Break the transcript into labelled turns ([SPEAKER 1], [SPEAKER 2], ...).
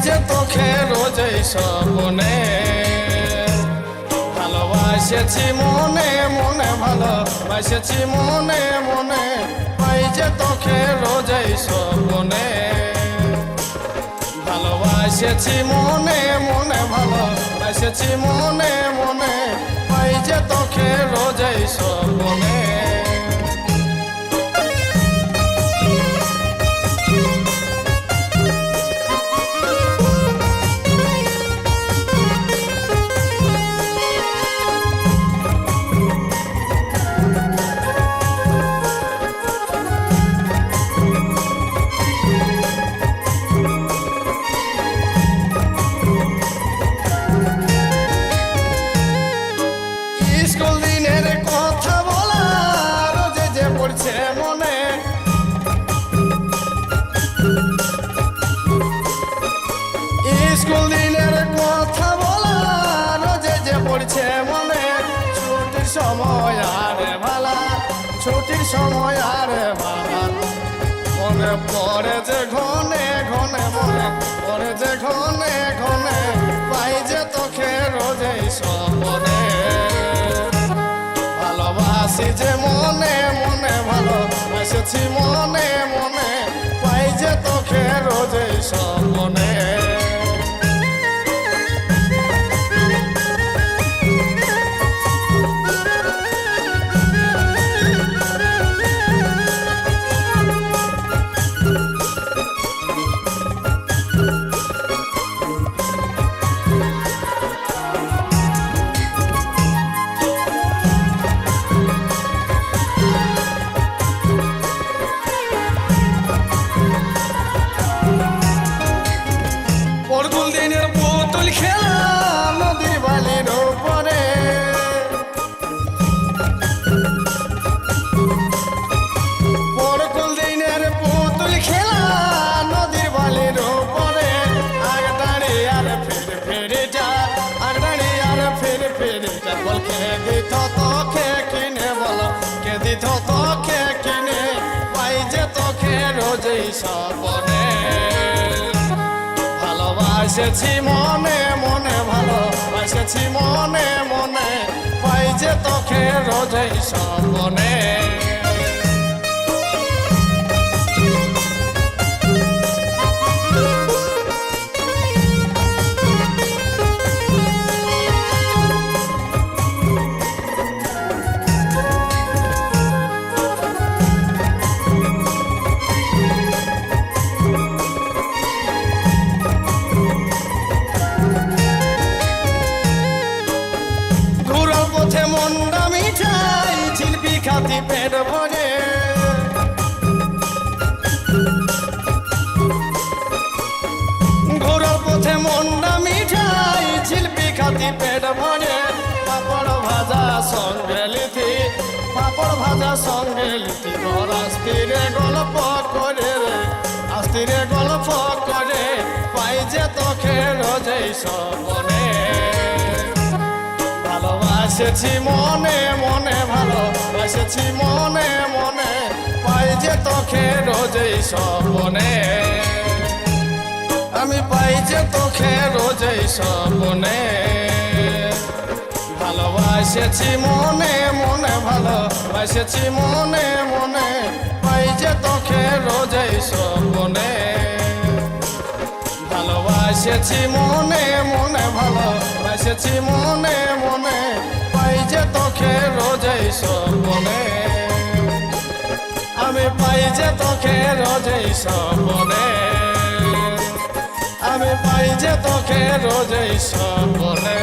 [SPEAKER 1] যে তোকে রোজই স্বপ্নে ভালোবাসেছি মনে মনে ভালোবাসেছি মনে মনে পাই যে তোকে রোজই স্বপ্নে ভালোবাসেছি মনে মনে ভালোবাসেছি মনে মনে পাই যে তোকে রোজই স্বপ্নে স্কুল দিনের কথা বলা রোজে যে পড়ছে মনে স্কুল দিনের কথা বলা রোজে যে পড়ছে মনে ছুটির সময় আর ভালা ছুটির সময় আর ভালা মনে পড়ে যে ঘনে ঘনে মনে পড়ে যে ঘনে ঘনে পাই যে তোকে রোজই স্বপ্নে ভালোবাসি যে মনে মনে ভালোবাসেছি মনে মনে পাই যে তোকে রোজই স্বপ্নে পরগুল দিনের পুতুল খেলা নদী বালির উপরে পরগুল দিনের পুতুল খেলা নদীর বালির উপরে আগ দাঁড়িয়ে আর ফিরিটা আগ দাঁড়িয়ে আর ফিরিটা বল কে দিত তোকে কিনে বল কে দিত তোকে কিনে পাই যে তোকে রোজই স্বপ্নে ভালোবাসেছি মনে মনে ভালোবাসেছি মনে মনে পাই যে তোকে রোজই স্বপ্নে পথে মনটা মিঠাই ঝিলপি খাতি পেট ভরে ঘোরার পথে মনটা মিঠাই ঝিলপি খাতি পেট ভরে পাপড় ভাজা সঙ্গে লিথি পাপড় ভাজা সঙ্গে লিথি ঘর আস্তিরে গল্প করে রে আস্তিরে গল্প করে পাই যে তোকে রোজই স্বপ্নে ভালোবাসেছি মনে মনে ভালোবাসেছি মনে মনে পাই যে তোকে রোজই স্বপ্নে আমি পাই যে তোকে রোজই স্বপ্নে ভালোবাসেছি মনে মনে ভালোবাসেছি মনে মনে পাই যে তোকে রোজই স্বপ্নে ভালোবাসেছি মনে মনে ভালোবাসেছি মনে মনে পাই যে তোকে রোজই স্বপ্নে আমি পাই যে তোকে রোজই স্বপ্নে আমি পাই যে তোকে রোজই স্বপ্নে